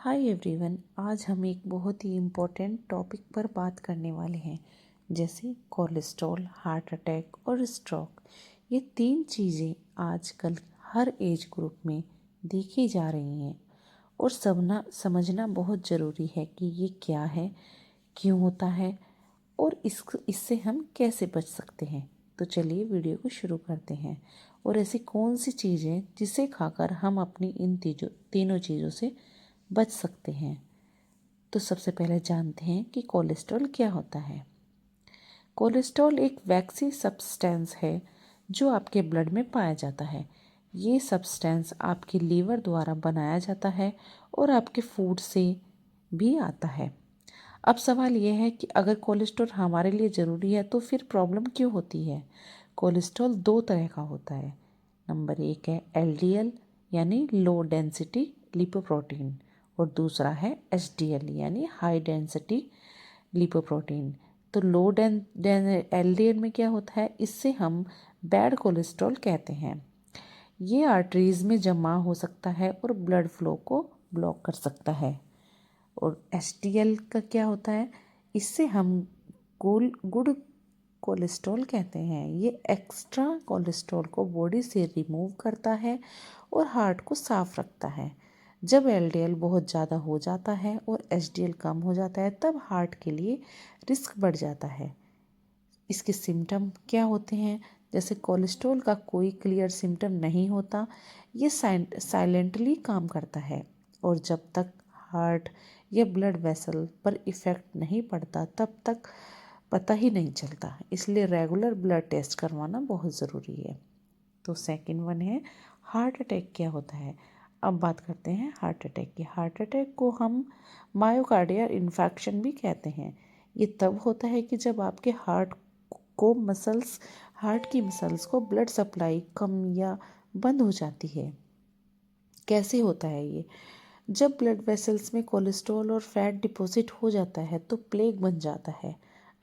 Hi everyone, आज हम एक बहुत ही इम्पोर्टेंट टॉपिक पर बात करने वाले हैं, जैसे कोलेस्ट्रॉल, हार्ट अटैक और स्ट्रोक। ये तीन चीज़ें आजकल हर एज ग्रुप में देखी जा रही हैं और समझना बहुत ज़रूरी है कि ये क्या है, क्यों होता है और इससे हम कैसे बच सकते हैं। तो चलिए वीडियो को शुरू करते हैं। और ऐसी कौन सी चीज़ें जिसे खाकर हम अपनी इन तीनों चीज़ों से बच सकते हैं। तो सबसे पहले जानते हैं कि कोलेस्ट्रॉल क्या होता है। कोलेस्ट्रॉल एक वैक्सी सब्सटेंस है जो आपके ब्लड में पाया जाता है। ये सब्सटेंस आपके लीवर द्वारा बनाया जाता है और आपके फूड से भी आता है। अब सवाल यह है कि अगर कोलेस्ट्रॉल हमारे लिए ज़रूरी है तो फिर प्रॉब्लम क्यों होती है। कोलेस्ट्रॉल दो तरह का होता है। नंबर एक है एलडीएल यानी लो डेंसिटी लिपोप्रोटीन और दूसरा है एचडीएल यानी हाई डेंसिटी लिपोप्रोटीन। तो लो एलडीएल में क्या होता है, इससे हम बैड कोलेस्ट्रॉल कहते हैं। ये आर्टरीज में जमा हो सकता है और ब्लड फ्लो को ब्लॉक कर सकता है। और एचडीएल का क्या होता है, इससे हम गुड कोलेस्ट्रॉल कहते हैं। ये एक्स्ट्रा कोलेस्ट्रॉल को बॉडी से रिमूव करता है और हार्ट को साफ रखता है। जब एलडीएल बहुत ज़्यादा हो जाता है और एचडीएल कम हो जाता है तब हार्ट के लिए रिस्क बढ़ जाता है। इसके सिम्टम क्या होते हैं, जैसे कोलेस्ट्रॉल का कोई क्लियर सिम्टम नहीं होता, ये साइलेंटली काम करता है और जब तक हार्ट या ब्लड वेसल पर इफ़ेक्ट नहीं पड़ता तब तक पता ही नहीं चलता। इसलिए रेगुलर ब्लड टेस्ट करवाना बहुत ज़रूरी है। तो सेकंड वन है हार्ट अटैक क्या होता है। अब बात करते हैं हार्ट अटैक की। हार्ट अटैक को हम मायोकार्डियल इन्फेक्शन भी कहते हैं। ये तब होता है कि जब आपके हार्ट की मसल्स को ब्लड सप्लाई कम या बंद हो जाती है। कैसे होता है ये, जब ब्लड वेसल्स में कोलेस्ट्रॉल और फैट डिपॉजिट हो जाता है तो प्लेग बन जाता है।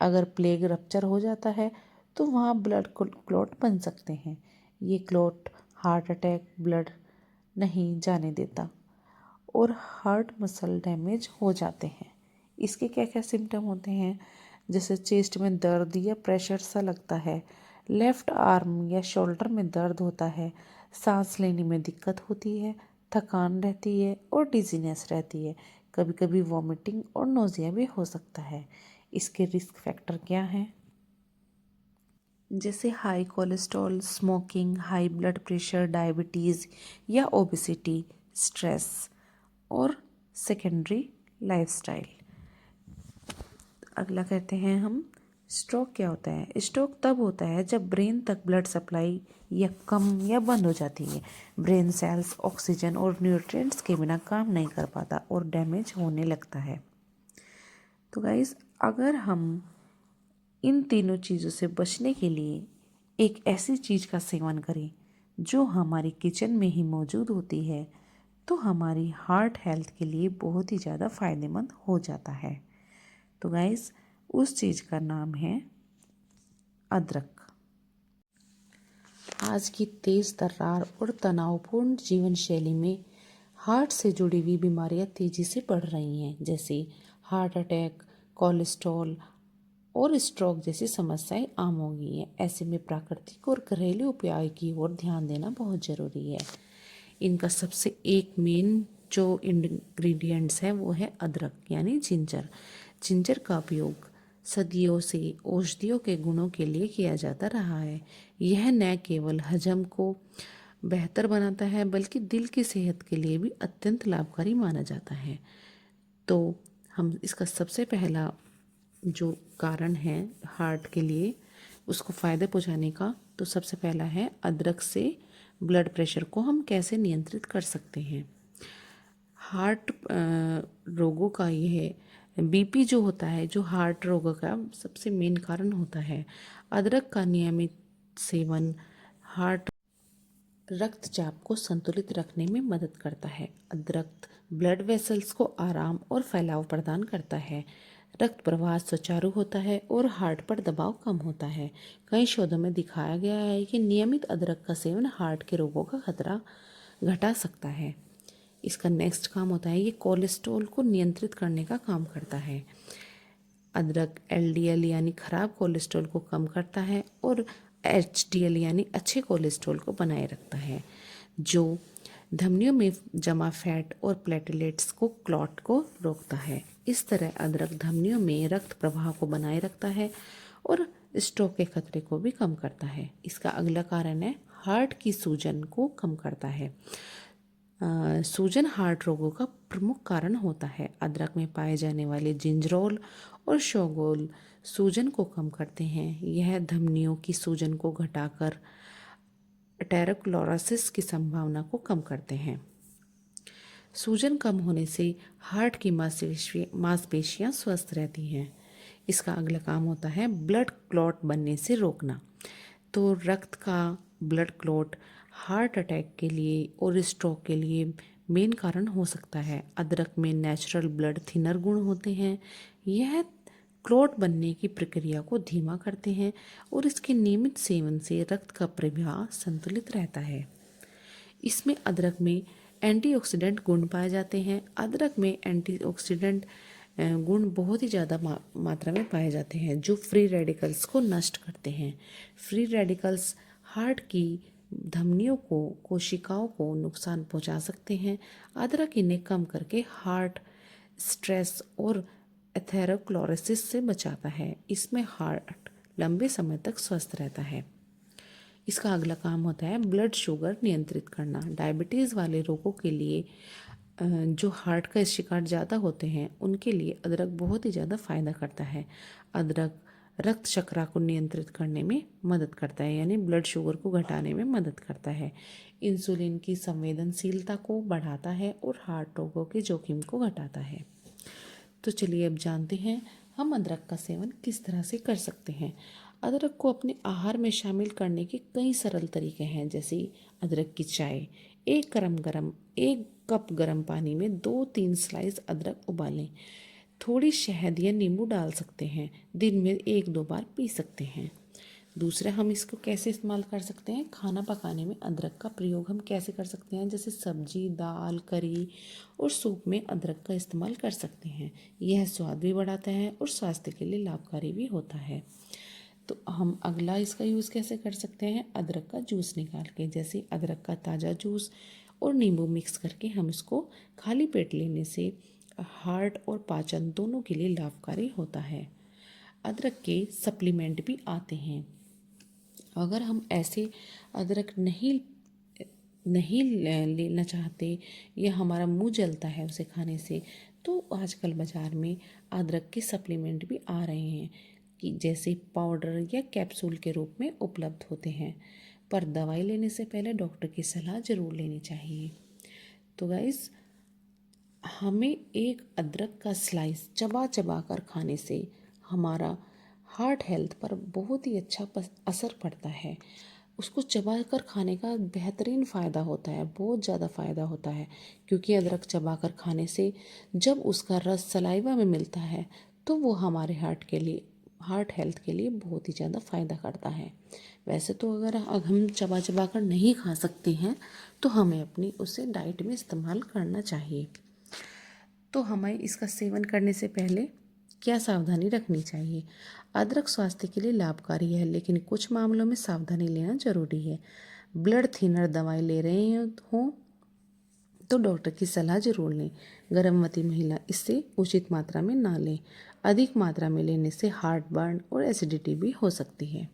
अगर प्लेग रप्चर हो जाता है तो वहाँ ब्लड क्लॉट बन सकते हैं। ये क्लॉट हार्ट अटैक ब्लड नहीं जाने देता और हार्ट मसल डैमेज हो जाते हैं। इसके क्या क्या सिम्टम होते हैं, जैसे चेस्ट में दर्द या प्रेशर सा लगता है, लेफ्ट आर्म या शोल्डर में दर्द होता है, सांस लेने में दिक्कत होती है, थकान रहती है और डिजीनेस रहती है। कभी कभी वॉमिटिंग और नोजिया भी हो सकता है। इसके रिस्क फैक्टर क्या हैं, जैसे high cholesterol, smoking, high blood pressure, diabetes या ओबेसिटी, स्ट्रेस और सेकेंडरी लाइफस्टाइल। अगला कहते हैं हम स्ट्रोक क्या होता है। स्ट्रोक तब होता है जब ब्रेन तक ब्लड सप्लाई या कम या बंद हो जाती है। ब्रेन सेल्स ऑक्सीजन और न्यूट्रिएंट्स के बिना काम नहीं कर पाता और डैमेज होने लगता है। तो गाइस, अगर हम इन तीनों चीज़ों से बचने के लिए एक ऐसी चीज़ का सेवन करें जो हमारी किचन में ही मौजूद होती है तो हमारी हार्ट हेल्थ के लिए बहुत ही ज़्यादा फ़ायदेमंद हो जाता है। तो गाइस, उस चीज़ का नाम है अदरक। आज की तेज़ तर्रार और तनावपूर्ण जीवन शैली में हार्ट से जुड़ी हुई बीमारियां तेज़ी से बढ़ रही हैं, जैसे हार्ट अटैक, कोलेस्ट्रॉल और स्ट्रोक जैसी समस्याएं आम हो गई हैं। ऐसे में प्राकृतिक और घरेलू उपाय की ओर ध्यान देना बहुत ज़रूरी है। इनका सबसे एक मेन जो इंग्रेडिएंट्स है वो है अदरक यानी जिंजर। जिंजर का उपयोग सदियों से औषधियों के गुणों के लिए किया जाता रहा है। यह न केवल हजम को बेहतर बनाता है बल्कि दिल की सेहत के लिए भी अत्यंत लाभकारी माना जाता है। तो हम इसका सबसे पहला जो कारण है हार्ट के लिए उसको फ़ायदे पहुंचाने का, तो सबसे पहला है अदरक से ब्लड प्रेशर को हम कैसे नियंत्रित कर सकते हैं। हार्ट रोगों का यह बीपी जो होता है, जो हार्ट रोगों का सबसे मेन कारण होता है। अदरक का नियमित सेवन हार्ट रक्तचाप को संतुलित रखने में मदद करता है। अदरक ब्लड वेसल्स को आराम और फैलाव प्रदान करता है, रक्त प्रवाह सुचारू होता है और हार्ट पर दबाव कम होता है। कई शोधों में दिखाया गया है कि नियमित अदरक का सेवन हार्ट के रोगों का खतरा घटा सकता है। इसका नेक्स्ट काम होता है, ये कोलेस्ट्रॉल को नियंत्रित करने का काम करता है। अदरक एलडीएल यानी खराब कोलेस्ट्रॉल को कम करता है और एचडीएल यानी अच्छे कोलेस्ट्रॉल को बनाए रखता है, जो धमनियों में जमा फैट और प्लेटलेट्स को क्लॉट को रोकता है। इस तरह अदरक धमनियों में रक्त प्रवाह को बनाए रखता है और स्ट्रोक के खतरे को भी कम करता है। इसका अगला कारण है, हार्ट की सूजन को कम करता है। सूजन हार्ट रोगों का प्रमुख कारण होता है। अदरक में पाए जाने वाले जिंजरोल और शोगोल सूजन को कम करते हैं। यह धमनियों की सूजन को घटाकर एथेरोस्क्लेरोसिस की संभावना को कम करते हैं। सूजन कम होने से हार्ट की मांसपेशियां स्वस्थ रहती हैं। इसका अगला काम होता है ब्लड क्लॉट बनने से रोकना। तो रक्त का ब्लड क्लॉट हार्ट अटैक के लिए और स्ट्रोक के लिए मेन कारण हो सकता है। अदरक में नेचुरल ब्लड थिनर गुण होते हैं। यह क्लॉट बनने की प्रक्रिया को धीमा करते हैं और इसके नियमित सेवन से रक्त का प्रवाह संतुलित रहता है। इसमें अदरक में एंटीऑक्सीडेंट गुण पाए जाते हैं। अदरक में एंटीऑक्सीडेंट गुण बहुत ही ज़्यादा मात्रा में पाए जाते हैं, जो फ्री रेडिकल्स को नष्ट करते हैं। फ्री रेडिकल्स हार्ट की धमनियों को, कोशिकाओं को नुकसान पहुंचा सकते हैं। अदरक इन्हें कम करके हार्ट स्ट्रेस और एथेरोस्क्लेरोसिस से बचाता है। इसमें हार्ट लंबे समय तक स्वस्थ रहता है। इसका अगला काम होता है ब्लड शुगर नियंत्रित करना। डायबिटीज़ वाले रोगों के लिए जो हार्ट का शिकार ज़्यादा होते हैं, उनके लिए अदरक बहुत ही ज़्यादा फायदा करता है। अदरक रक्त शर्करा को नियंत्रित करने में मदद करता है, यानी ब्लड शुगर को घटाने में मदद करता है। इंसुलिन की संवेदनशीलता को बढ़ाता है और हार्ट रोगों के जोखिम को घटाता है। तो चलिए अब जानते हैं हम अदरक का सेवन किस तरह से कर सकते हैं। अदरक को अपने आहार में शामिल करने के कई सरल तरीके हैं, जैसे अदरक की चाय। एक कप गरम पानी में 2-3 स्लाइस अदरक उबालें। थोड़ी शहद या नींबू डाल सकते हैं। दिन में 1-2 बार पी सकते हैं। दूसरा, हम इसको कैसे इस्तेमाल कर सकते हैं, खाना पकाने में अदरक का प्रयोग हम कैसे कर सकते हैं, जैसे सब्जी, दाल, करी और सूप में अदरक का इस्तेमाल कर सकते हैं। यह स्वाद भी बढ़ाता है और स्वास्थ्य के लिए लाभकारी भी होता है। तो हम अगला इसका यूज़ कैसे कर सकते हैं, अदरक का जूस निकाल के, जैसे अदरक का ताज़ा जूस और नींबू मिक्स करके हम इसको खाली पेट लेने से हार्ट और पाचन दोनों के लिए लाभकारी होता है। अदरक के सप्लीमेंट भी आते हैं। अगर हम ऐसे अदरक नहीं लेना चाहते या हमारा मुंह जलता है उसे खाने से, तो आजकल बाज़ार में अदरक के सप्लीमेंट भी आ रहे हैं, कि जैसे पाउडर या कैप्सूल के रूप में उपलब्ध होते हैं। पर दवाई लेने से पहले डॉक्टर की सलाह ज़रूर लेनी चाहिए। तो गाइस, हमें एक अदरक का स्लाइस चबा चबा कर खाने से हमारा हार्ट हेल्थ पर बहुत ही अच्छा असर पड़ता है। उसको चबा कर खाने का बेहतरीन फ़ायदा होता है, बहुत ज़्यादा फ़ायदा होता है, क्योंकि अदरक चबा कर खाने से जब उसका रस सलाइवा में मिलता है तो वो हमारे हार्ट हेल्थ के लिए बहुत ही ज़्यादा फ़ायदा करता है। वैसे तो अगर हम चबा चबा कर नहीं खा सकते हैं तो हमें अपनी उसे डाइट में इस्तेमाल करना चाहिए। तो हमें इसका सेवन करने से पहले क्या सावधानी रखनी चाहिए। अदरक स्वास्थ्य के लिए लाभकारी है, लेकिन कुछ मामलों में सावधानी लेना जरूरी है। ब्लड थिनर दवाई ले रहे हों तो डॉक्टर की सलाह जरूर लें। गर्भवती महिला इससे उचित मात्रा में ना लें। अधिक मात्रा में लेने से हार्ट बर्न और एसिडिटी भी हो सकती है।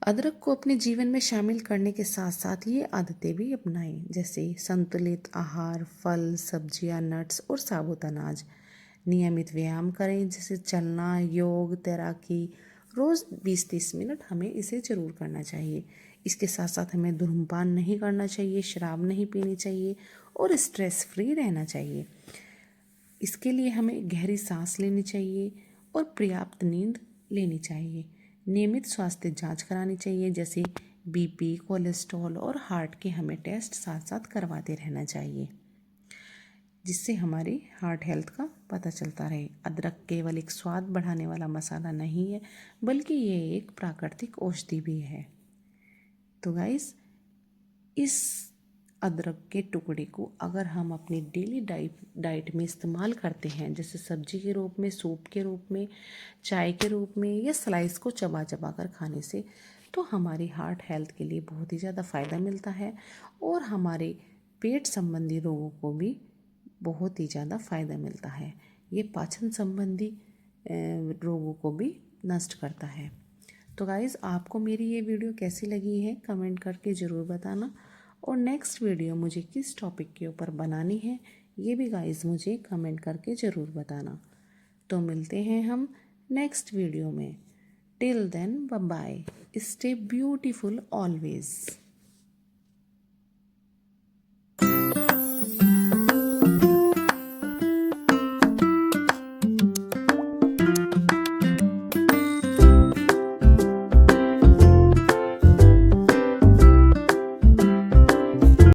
अदरक को अपने जीवन में शामिल करने के साथ साथ ये आदतें भी अपनाएं, जैसे संतुलित आहार, फल, सब्जियां, नट्स और साबुत अनाज। नियमित व्यायाम करें, जैसे चलना, योग, तैराकी। रोज़ 20-30 मिनट हमें इसे ज़रूर करना चाहिए। इसके साथ साथ हमें धूम्रपान नहीं करना चाहिए, शराब नहीं पीनी चाहिए और स्ट्रेस फ्री रहना चाहिए। इसके लिए हमें गहरी सांस लेनी चाहिए और पर्याप्त नींद लेनी चाहिए। नियमित स्वास्थ्य जांच करानी चाहिए, जैसे बीपी, कोलेस्ट्रॉल और हार्ट के हमें टेस्ट साथ साथ करवाते रहना चाहिए, जिससे हमारी हार्ट हेल्थ का पता चलता रहे। अदरक केवल एक स्वाद बढ़ाने वाला मसाला नहीं है, बल्कि ये एक प्राकृतिक औषधि भी है। तो गाइस, इस अदरक के टुकड़े को अगर हम अपनी डेली डाइट में इस्तेमाल करते हैं, जैसे सब्जी के रूप में, सूप के रूप में, चाय के रूप में, या स्लाइस को चबा चबा कर खाने से, तो हमारी हार्ट हेल्थ के लिए बहुत ही ज़्यादा फ़ायदा मिलता है और हमारे पेट संबंधी रोगों को भी बहुत ही ज़्यादा फ़ायदा मिलता है। ये पाचन संबंधी रोगों को भी नष्ट करता है। तो गाइज़, आपको मेरी ये वीडियो कैसी लगी है कमेंट करके ज़रूर बताना, और नेक्स्ट वीडियो मुझे किस टॉपिक के ऊपर बनानी है ये भी गाइज़ मुझे कमेंट करके ज़रूर बताना। तो मिलते हैं हम नेक्स्ट वीडियो में। Till then bye bye, stay beautiful always.